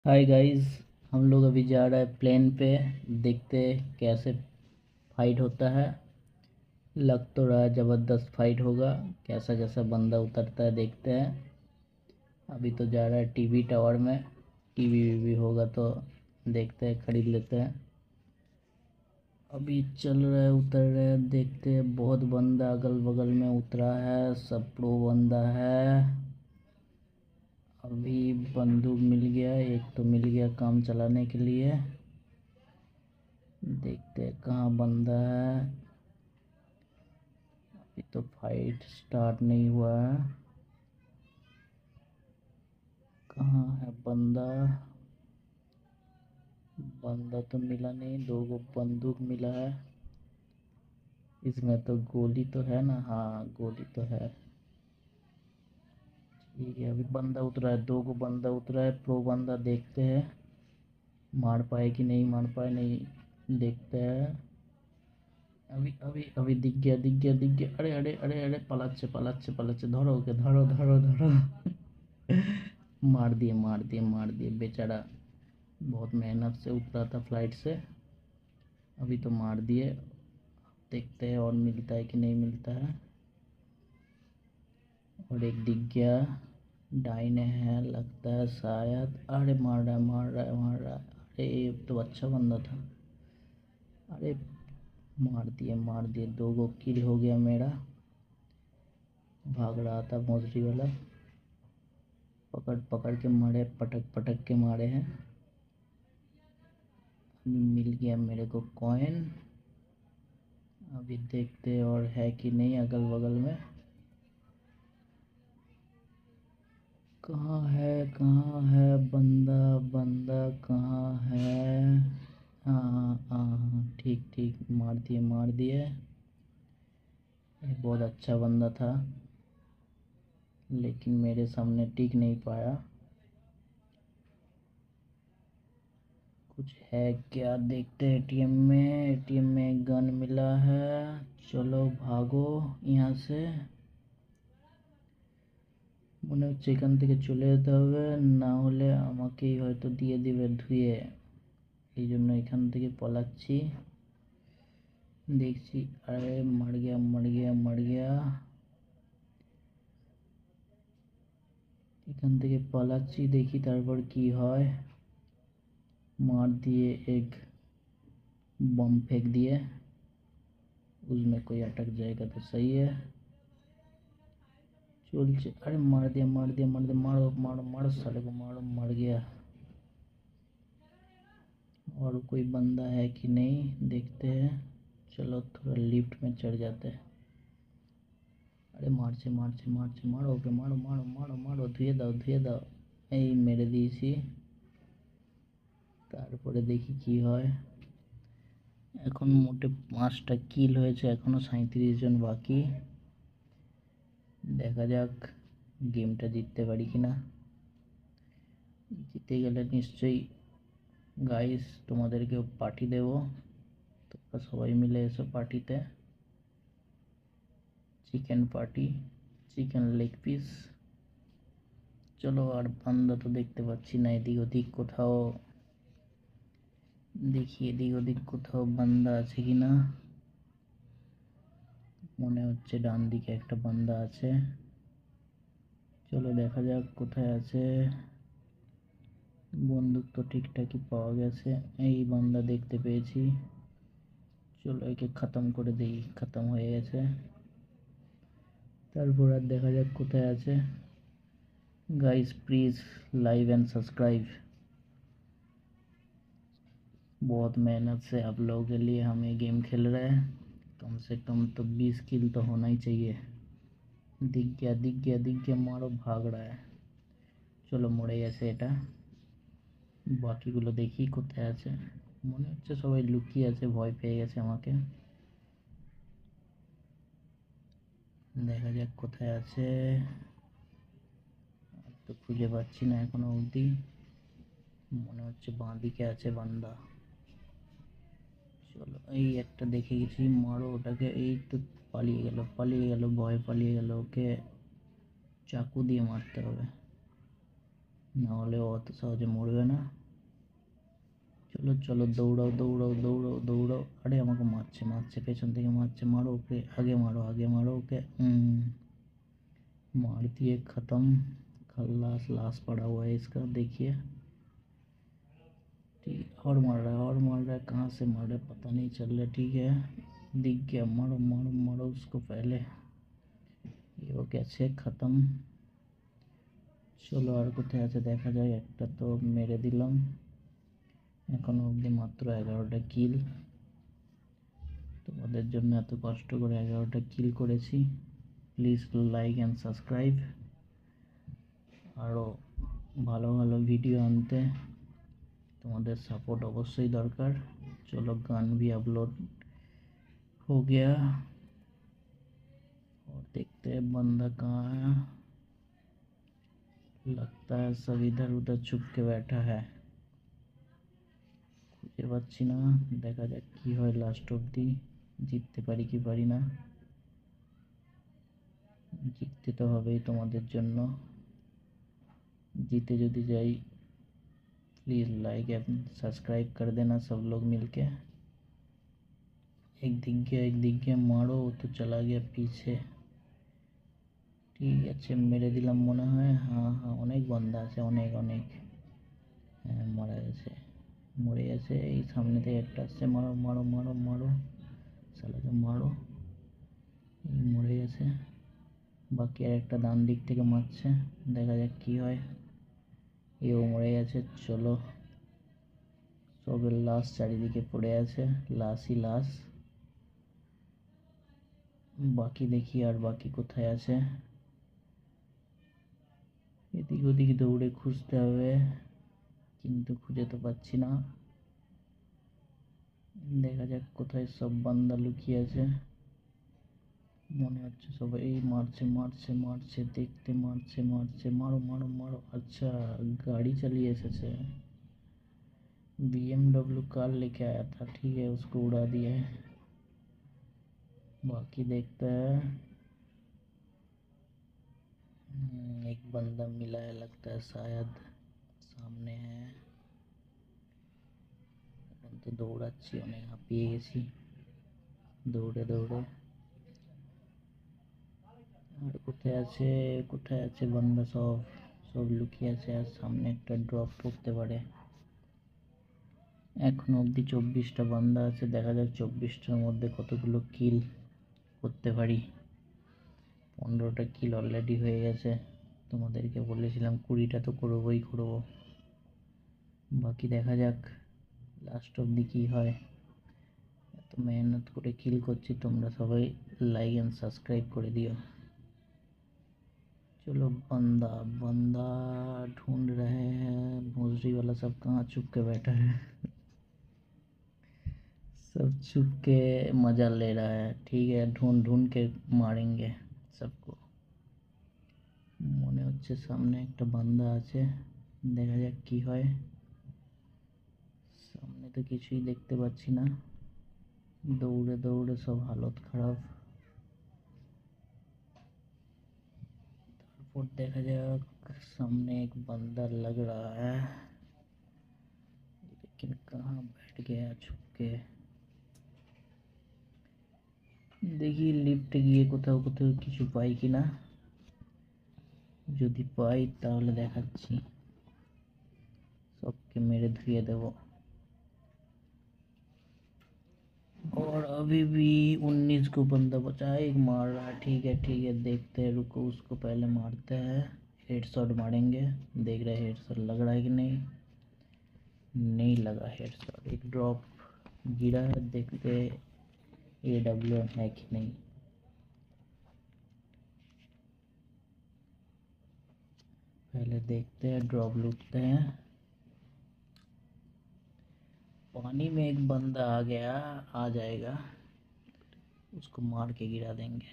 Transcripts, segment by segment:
Hi guys. हम लोग अभी जा रहे हैं प्लेन पे। देखते हैं कैसे फाइट होता है। लग तो रहा है ज़बरदस्त फाइट होगा। कैसा कैसा बंदा उतरता है देखते हैं। अभी तो जा रहा है टीवी टावर में। टीवी वीवी होगा तो देखते हैं, ख़रीद लेते हैं। अभी चल रहा है, उतर रहे हैं, देखते हैं। बहुत बंदा अगल बगल में उतरा है, सब प्रो बंदा है। अभी बंदूक मिल गया, एक तो मिल गया काम चलाने के लिए। देखते हैं कहाँ बंदा है। अभी तो फाइट स्टार्ट नहीं हुआ है। कहाँ है बंदा? बंदा तो मिला नहीं। दो गो बंदूक मिला है। इसमें तो गोली तो है ना? हाँ, गोली तो है। ठीक है, अभी बंदा उतरा है। दो गो बंदा उतरा है, प्रो बंदा। देखते हैं मार पाए कि नहीं मार पाए, नहीं देखते हैं। अभी अभी अभी दिख गया, दिख गया, दिख गया। अरे अरे अरे अरे, पलाচ্ছে पलाচ্ছে पलाচ্ছে, धरो ओके, धरो धरो धरो। मार दिए मार दिए मार दिए बेचारा। बहुत मेहनत से उतरा था फ्लाइट से। अभी तो मार दिए। देखते हैं और मिलता है कि नहीं मिलता है। और एक दिख गया, दाहिने है लगता है शायद। अरे मार रहा है मार रहा है मार रहा है। अरे ये तो अच्छा बंदा था। अरे मार दिए मार दिए। दो गो किल हो गया मेरा। भाग रहा था मौजरी वाला। पकड़ पकड़ के मारे, पटक पटक के मारे हैं। मिल गया मेरे को कॉइन। अभी देखते हैं और है कि नहीं अगल बगल में। कहाँ है बंदा? बंदा कहाँ है? हाँ हाँ हाँ, ठीक ठीक, मार दिए मार दिए। ये बहुत अच्छा बंदा था, लेकिन मेरे सामने टिक नहीं पाया। कुछ है क्या? देखते हैं। एटीएम में गन मिला है। चलो भागो यहाँ से। মনে হচ্ছে এখান থেকে চলে যেতে হবে, না হলে আমাকেই হয়তো দিয়ে দিবে ধুয়ে। এই জন্য এখান থেকে পলাচ্ছি। দেখছি। আরে मर गया मर गया मर गया। এখান থেকে পলাচ্ছি, দেখি তারপর কি হয়। मार दिए, एक बम फेंक दिए। उसमें कोई अटक जाएगा तो सही है। चल। अरे मार दिया मार दिया मार दिया। मारो मारो मारो साले को, मारो। मर गया। और कोई बंदा है कि नहीं देखते हैं। चलो थोड़ा लिफ्ट में चढ़ जाते हैं। अरे मारছে मारছে मारছে, मारो ओके, मारो मारो मारो मारो, ধুয়ে দাও। এই মেরে দিয়েছি। তারপরে দেখি কি হয়। এখন মোটে 5টা কিল হয়েছে, এখনো 37 জন বাকি। দেখা যাক গেমটা জিততে পারি কিনা। জিতে গেলে নিশ্চয়ই গাইস তোমাদেরকেও পার্টি দেব। তোমরা সবাই মিলে এসো পার্টিতে। Chicken party, chicken leg piece. চলো। আর বান্দা তো দেখতে পাচ্ছি না এদিক ওদিক কোথাও। দেখি এদিক ওদিক কোথাও বান্দা আছে কিনা। মনে হচ্ছে ডান দিকে একটা বান্দা আছে। চলো দেখা যাক কোথায় আছে। বন্দুক তো ঠিকঠাকই পাওয়া গেছে। এই বান্দা দেখতে পেয়েছি। চলো একে খতম করে দেই। খতম হয়ে গেছে। তারপর আর দেখা যাক কোথায় আছে। Guys please like and subscribe. बहुत मेहनत से आप लोगों के लिए हम ये गेम खेल रहे हैं। कम से कम तो 20 किल तो होना ही चाहिए। दिख गया दिख गया दिख गया। मारो, भाग रहा है। चलो মরে গেছে এটা। বাকিগুলো দেখি কোথায় আছে। মনে হচ্ছে সবাই লুকিয়ে আছে, ভয় পেয়ে গেছে আমাকে। দেখা যাক কোথায় আছে। তো খুঁজে পাচ্ছি না এখনো অবধি। মনে হচ্ছে বাঁ দিকে আছে বান্দা। চলো, এই একটা দেখে গেছি, মারো ওটাকে। এই তো পালিয়ে গেল পালিয়ে গেল, ভয় পালিয়ে গেল। ওকে চাকু দিয়ে মারতে হবে। নাহলে অত সহজে মরবে না। চলো চলো, দৌড়াও দৌড়াও দৌড়াও দৌড়াও। আরে আমাকে মারছে মারছে, পেছন থেকে মারছে। मारो ওকে, आगे मारो आगे मारो ओके। मार दिए, ख़त्म। खल्लास लाश पड़ा हुआ है इसका, देखिए। ठीक, और मार रहा है और मार रहा है, कहाँ से मार रहा है पता नहीं चल रहा। ठीक है, दिख गया। मारो मारो मारो उसको पहले। ये वो कैसे ख़त्म। চলো আর কোথায় আছে দেখা যায়। একটা তো মেরে দিলাম। এখনো অবধি মাত্র 11টা কিল। তোমাদের জন্য এত কষ্ট করে 11টা কিল করেছি। Please like and subscribe. আরও ভালো ভালো ভিডিও আনতে তোমাদের सपोर्ट अवश्य दरकार। चलो गान भी अपलोड हो गया और देखते हैं बंदा कहाँ है। लगता है सब इधर उधर छुप के बैठा है। খুঁজে পাচ্ছি না। দেখা যাক কি হয় লাস্ট অবধি, জিততে পারি কি পারি না। জিততে তো হবেই তোমাদের জন্য। जीते যদি যাই, प्लीज़ लाइक एंड सब्सक्राइब कर देना सब लोग मिलके। एक दिख गया मारो, तो चला गया पीछे। ठीक আছে, মেরে দিলাম মনে হয়। হ্যাঁ হ্যাঁ, অনেক বান্দা আছে, অনেক অনেক। হ্যাঁ, মারা গেছে, মরে গেছে। এই সামনে থেকে একটা আসছে, মারো মারো মারো মারো, শালাকে মারো। এই মরে গেছে। বাকি আর একটা ডান দিক থেকে মারছে, দেখা যাক কি হয়। এও মরে গেছে। চলো, সবের লাশ চারিদিকে পড়ে আছে, লাশই লাশ। বাকি দেখি আর বাকি কোথায় আছে। এদিক ওদিক দৌড়ে খুঁজতে হবে, কিন্তু খুঁজে তো পাচ্ছি না। দেখা যাক কোথায় সব বান্দা লুকিয়ে আছে। মনে হচ্ছে সবাই মারছে মারছে মারছে, দেখতে মারছে মারছে। মারো মারো মারো। अच्छा, गाड़ी चली एसेছে, BMW कार लेके आया था। ठीक है, उसको उड़ा दिया है। बाकी देखते हैं। एक बंदा मिला है, लगता है शायद सामने है। तो দৌড়াচ্ছি, অনেক হাঁপিয়ে গেছি দৌড়ে দৌড়ে। আর কোথায় আছে কোথায় আছে বান্দা? সব সব লুকিয়ে আছে। আর সামনে একটা ড্রপ পড়তে পারে। এখনো অবধি 24টা বান্দা আছে। দেখা যাক 24টার মধ্যে কতগুলো কিল করতে পারি। 15টা কিল অলরেডি হয়ে গেছে। তোমাদেরকে বলেছিলাম 20টা তো করবোই করবো। বাকি দেখা যাক লাস্ট অবধি কী হয়। এত মেহনত করে কিল করছি, তোমরা সবাই লাইক অ্যান্ড সাবস্ক্রাইব করে दियो। चलो, बंदा बंदा ढूंढ रहे हैं। भोसड़ी वाला सब कहाँ छुप के बैठा है? सब छुप के मज़ा ले रहा है। ठीक है, ढूंढ ढूंढ के मारेंगे सबको। মনে হচ্ছে সামনে একটা বান্দা আছে, দেখা যাক কি হয়। সামনে তো কিছুই দেখতে পাচ্ছি না। দৌড়ে দৌড়ে সব হালত খারাপ। तारपर देखा जाक, सामने एक बंदा लग रहा है, लेकिन कहाँ बैठ गया छुप के। देखी लिफ्ट गিয়ে কোথাও কোথাও কিছু পাই কিনা। যদি পাই তাহলে দেখাচ্ছি, सबके मेरे धुए देव। और अभी भी 19 को बंदा बचा है, एक मार रहा है। ठीक है, देखते हैं, रुको उसको पहले मारते हैं। हेडशॉट मारेंगे, देख रहे हेडशॉट लग रहा है कि नहीं। नहीं लगा हेडशॉट। एक ड्रॉप गिरा है, देखते AWM है कि नहीं। पहले देखते हैं, ड्रॉप लूटते हैं। पानी में एक बंदा आ गया, आ जाएगा, उसको मार के गिरा देंगे।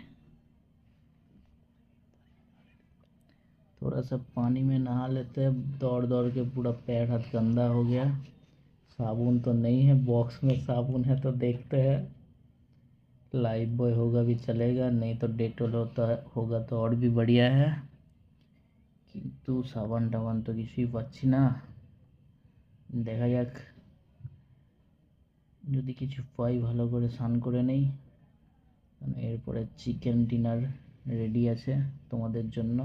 थोड़ा सा पानी में नहा लेते हैं। दौड़ दौड़ के पूरा पैर हाथ गंदा हो गया। साबुन तो नहीं है, बॉक्स में साबुन है तो देखते हैं। लाइफ बॉय होगा भी चलेगा, नहीं तो डेटॉल होता होगा तो और भी बढ़िया है। কিন্তু সাবান টাবান তো কিছুই পাচ্ছি না। দেখা যাক, যদি কিছু পাই ভালো করে স্নান করে নেই, কারণ এরপরে চিকেন ডিনার রেডি আছে তোমাদের জন্য।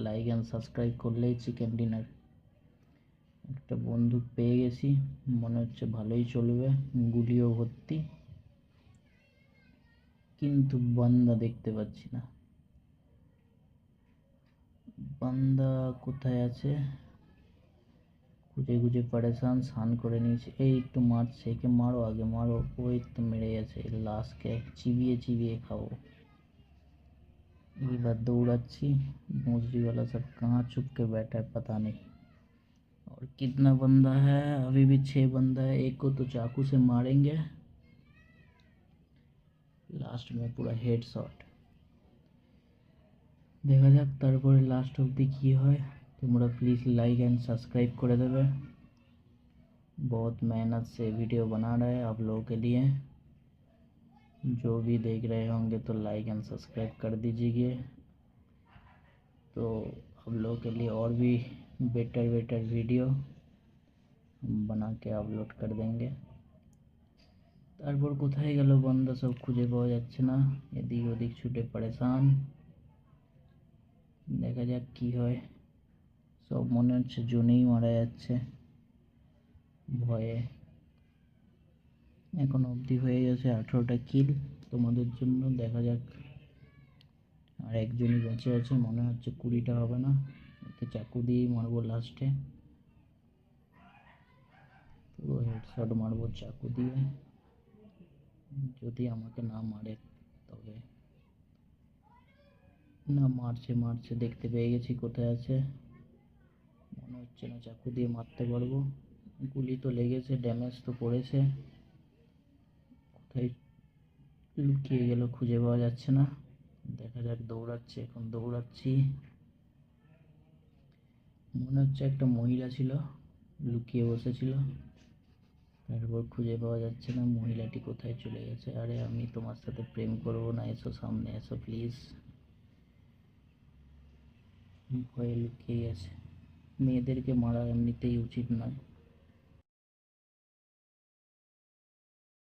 লাইক অ্যান্ড সাবস্ক্রাইব করলেই চিকেন ডিনার। একটা বন্দুক পেয়ে গেছি, মনে হচ্ছে ভালোই চলবে, গুলিও ভর্তি, কিন্তু বান্দা দেখতে পাচ্ছি না। বান্দা কোথায় আছে? খুঁজে খুঁজে পরেশান। স্নান করে নিয়েছে, এই একটু মারছে, একে মারো, আগে মারো। ওই তো মেরে গেছে, লাশকে চিবিয়ে চিবিয়ে খাবো। এইবার दौड़ाচ্ছি, भोसड़ी वाला सब कहाँ छुप के बैठा है पता नहीं। और कितना बंदा है? अभी भी 6 बंदा है। एक को तो चाकू से मारेंगे, लास्ट में पूरा हेड शॉट। দেখা যাক তারপরে লাস্ট অবধি কী হয়। তোমরা प्लीज़ लाइक एंड सब्सक्राइब कर देवे। बहुत मेहनत से वीडियो बना रहे हैं आप लोगों के लिए। जो भी देख रहे होंगे तो लाइक एंड सब्सक्राइब कर दीजिए, तो आप लोगों के लिए और भी बेटर वीडियो बना के अपलोड कर देंगे। তারপর কোথায় গেল বান্দা, সব খুঁজে পাওয়া যাচ্ছে না, এদিক ওদিক ছুটে পরেশান। দেখা যাক কি হয়। সব মনে হচ্ছে জোনেই মারা যাচ্ছে ভয়ে। এখন অবধি হয়ে গেছে 18টা কিল তোমাদের জন্য। দেখা যাক, আর একজনই বেঁচে আছে, মনে হচ্ছে 20টা হবে না। একে চাকু দিয়েই মারবো লাস্টে, পুরো হেডশট মারবো চাকু দিয়ে, যদি আমাকে না মারে তবে। না, মারছে মারছে, দেখতে পেয়ে গেছি কোথায় আছে। মনে হচ্ছে না চাকু দিয়ে মারতে পারবো। গুলি তো লেগেছে, ড্যামেজ তো পড়েছে। কোথায় লুকিয়ে গেল খুঁজে পাওয়া যাচ্ছে না। দেখা যাক, দৌড়াচ্ছে, এখন দৌড়াচ্ছি। মনে হচ্ছে একটা মহিলা ছিল, লুকিয়ে বসেছিল, তারপর খুঁজে পাওয়া যাচ্ছে না। মহিলাটি কোথায় চলে গেছে? আরে আমি তোমার সাথে প্রেম করবো না, এসো সামনে এসো প্লিজ। ভয়ে লুকিয়ে গেছে। মেয়েদেরকে মারা এমনিতেই উচিত নয়।